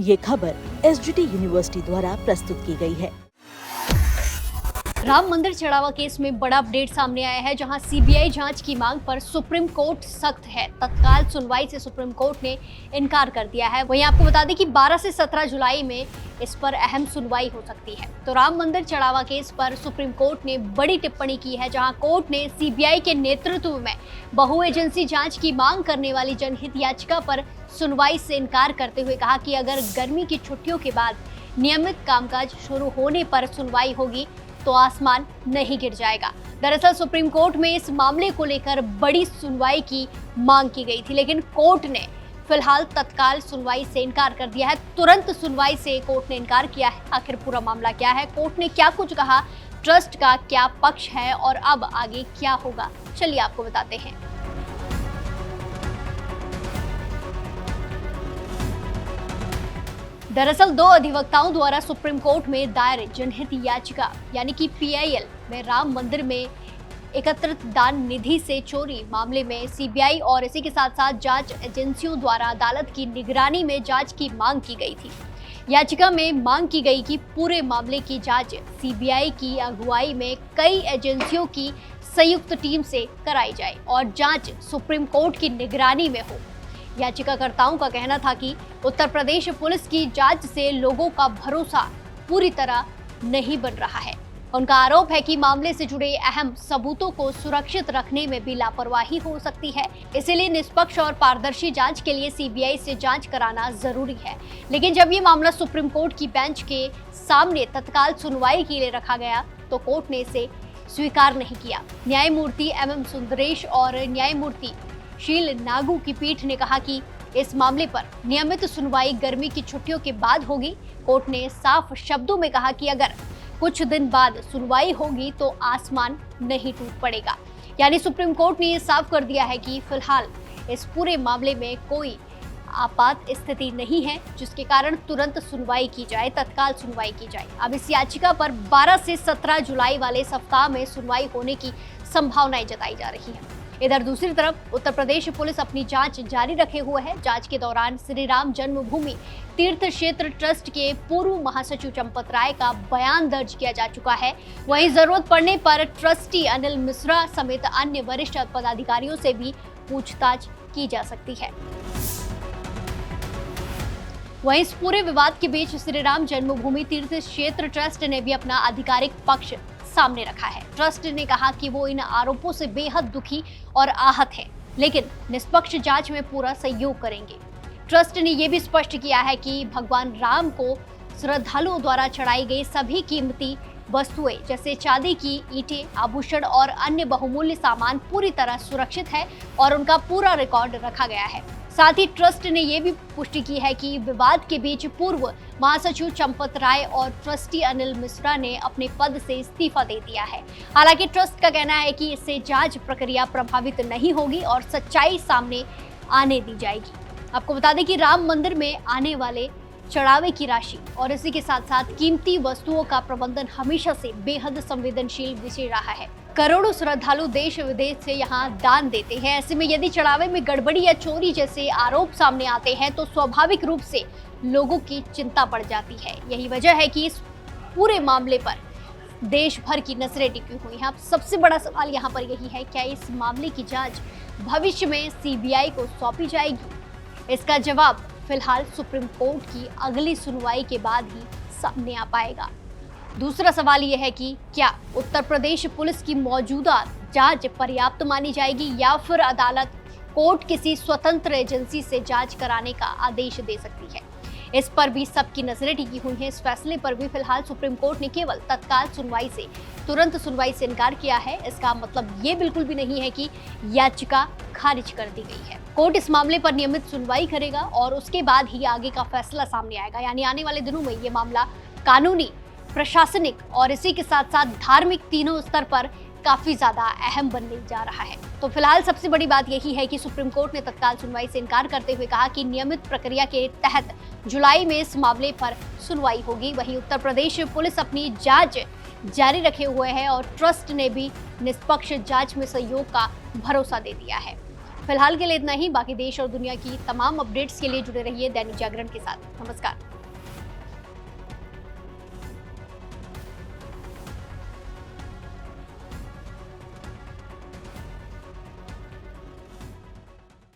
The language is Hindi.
ये खबर एसजीटी यूनिवर्सिटी द्वारा प्रस्तुत की गई है। राम मंदिर चढ़ावा केस में बड़ा अपडेट सामने आया है, जहां सीबीआई जांच की मांग पर सुप्रीम कोर्ट सख्त है। तत्काल सुनवाई से सुप्रीम कोर्ट ने इनकार कर दिया है। वहीं आपको बता दें कि 12 से 17 जुलाई में इस पर अहम सुनवाई हो सकती है। तो राम मंदिर चढ़ावा केस पर सुप्रीम कोर्ट ने बड़ी टिप्पणी की है, जहां कोर्ट ने सीबीआई के नेतृत्व में बहु एजेंसी जांच की मांग करने वाली जनहित याचिका पर सुनवाई से इनकार करते हुए कहा कि अगर गर्मी की छुट्टियों के बाद नियमित कामकाज शुरू होने पर सुनवाई होगी तो आसमान नहीं गिर जाएगा। दरअसल सुप्रीम कोर्ट में इस मामले को लेकर बड़ी सुनवाई की मांग की गई थी, लेकिन कोर्ट ने फिलहाल तत्काल सुनवाई से इनकार कर दिया है। तुरंत सुनवाई से कोर्ट ने इनकार किया है। आखिर पूरा मामला क्या है, कोर्ट ने क्या कुछ कहा, ट्रस्ट का क्या पक्ष है और अब आगे क्या होगा, चलिए आपको बताते हैं। दरअसल 2 अधिवक्ताओं द्वारा सुप्रीम कोर्ट में दायर जनहित याचिका यानी कि पीआईएल में राम मंदिर में एकत्रित दान निधि से चोरी मामले में सीबीआई और इसी के साथ साथ जांच एजेंसियों द्वारा अदालत की निगरानी में जांच की मांग की गई थी। याचिका में मांग की गई कि पूरे मामले की जांच सीबीआई की अगुवाई में कई एजेंसियों की संयुक्त टीम से कराई जाए और जांच सुप्रीम कोर्ट की निगरानी में हो। याचिकाकर्ताओं का कहना था कि उत्तर प्रदेश पुलिस की जांच से लोगों का भरोसा पूरी तरह नहीं बन रहा है। उनका आरोप है कि मामले से जुड़े अहम सबूतों को सुरक्षित रखने में भी लापरवाही हो सकती है, इसीलिए निष्पक्ष और पारदर्शी जांच के लिए सीबीआई से जांच कराना जरूरी है। लेकिन जब ये मामला सुप्रीम कोर्ट की बेंच के सामने तत्काल सुनवाई के लिए रखा गया तो कोर्ट ने इसे स्वीकार नहीं किया। न्यायमूर्ति MM सुंदरेश और न्यायमूर्ति शील नागू की पीठ ने कहा कि इस मामले पर नियमित सुनवाई गर्मी की छुट्टियों के बाद होगी। कोर्ट ने साफ शब्दों में कहा कि अगर कुछ दिन बाद सुनवाई होगी तो आसमान नहीं टूट पड़ेगा। यानी सुप्रीम कोर्ट ने साफ कर दिया है कि फिलहाल इस पूरे मामले में कोई आपात स्थिति नहीं है, जिसके कारण तुरंत सुनवाई की जाए, तत्काल सुनवाई की जाए। अब इस याचिका पर 12 से 17 जुलाई वाले सप्ताह में सुनवाई होने की संभावनाएं जताई जा रही है। इधर दूसरी तरफ उत्तर प्रदेश पुलिस अपनी जांच जारी रखे हुए है। जांच के दौरान श्री राम जन्मभूमि तीर्थ क्षेत्र ट्रस्ट के पूर्व महासचिव चंपत राय का बयान दर्ज किया जा चुका है। वहीं जरूरत पड़ने पर ट्रस्टी अनिल मिश्रा समेत अन्य वरिष्ठ पदाधिकारियों से भी पूछताछ की जा सकती है। वहीं इस पूरे विवाद के बीच श्री राम जन्मभूमि तीर्थ क्षेत्र ट्रस्ट ने भी अपना आधिकारिक पक्ष सामने रखा है। ट्रस्ट ने कहा कि वो इन आरोपों से बेहद दुखी और आहत है, लेकिन निष्पक्ष जांच में पूरा सहयोग करेंगे। ट्रस्ट ने यह भी स्पष्ट किया है कि भगवान राम को श्रद्धालुओं द्वारा चढ़ाई गई सभी कीमती वस्तुएं जैसे चांदी की ईंटें, आभूषण और अन्य बहुमूल्य सामान पूरी तरह सुरक्षित है और उनका पूरा रिकॉर्ड रखा गया है। साथ ही ट्रस्ट ने यह भी पुष्टि की है कि विवाद के बीच पूर्व महासचिव चंपत राय और ट्रस्टी अनिल मिश्रा ने अपने पद से इस्तीफा दे दिया है। हालांकि ट्रस्ट का कहना है कि इससे जांच प्रक्रिया प्रभावित नहीं होगी और सच्चाई सामने आने दी जाएगी। आपको बता दें कि राम मंदिर में आने वाले चढ़ावे की राशि और इसी के साथ साथ कीमती वस्तुओं का प्रबंधन हमेशा से बेहद संवेदनशील विषय रहा है। करोड़ों श्रद्धालु देश विदेश से यहाँ दान देते हैं। ऐसे में यदि चढ़ावे में गड़बड़ी या चोरी जैसे आरोप सामने आते हैं तो स्वाभाविक रूप से लोगों की चिंता बढ़ जाती है। यही वजह है कि इस पूरे मामले पर देश भर की नजरें टिकी हुई हैं। अब सबसे बड़ा सवाल यहाँ पर यही है, क्या इस मामले की जांच भविष्य में सीबीआई को सौंपी जाएगी? इसका जवाब फिलहाल सुप्रीम कोर्ट की अगली सुनवाई के बाद ही सामने आ पाएगा। दूसरा सवाल यह है कि क्या उत्तर प्रदेश पुलिस की मौजूदा जांच पर्याप्त मानी जाएगी या फिर अदालत कोर्ट किसी स्वतंत्र एजेंसी से जांच कराने का आदेश दे सकती है? इस पर भी सबकी नजरें टिकी हुई हैं। इस फैसले पर भी फिलहाल सुप्रीम कोर्ट ने केवल तत्काल सुनवाई से तुरंत सुनवाई से इनकार किया है। इसका मतलब ये बिल्कुल भी नहीं है कि याचिका खारिज कर दी गई है। कोर्ट इस मामले पर नियमित सुनवाई करेगा और उसके बाद ही आगे का फैसला सामने आएगा। यानी आने वाले दिनों में ये मामला कानूनी, प्रशासनिक और इसी के साथ साथ धार्मिक तीनों स्तर पर काफी ज्यादा अहम बनने जा रहा है। तो फिलहाल सबसे बड़ी बात यही है कि सुप्रीम कोर्ट ने तत्काल सुनवाई से इनकार करते हुए कहा कि नियमित प्रक्रिया के तहत जुलाई में इस मामले पर सुनवाई होगी। वहीं उत्तर प्रदेश पुलिस अपनी जांच जारी रखे हुए है और ट्रस्ट ने भी निष्पक्ष जांच में सहयोग का भरोसा दे दिया है। फिलहाल के लिए इतना ही। बाकी देश और दुनिया की तमाम अपडेट्स के लिए जुड़े रहिए दैनिक जागरण के साथ। नमस्कार।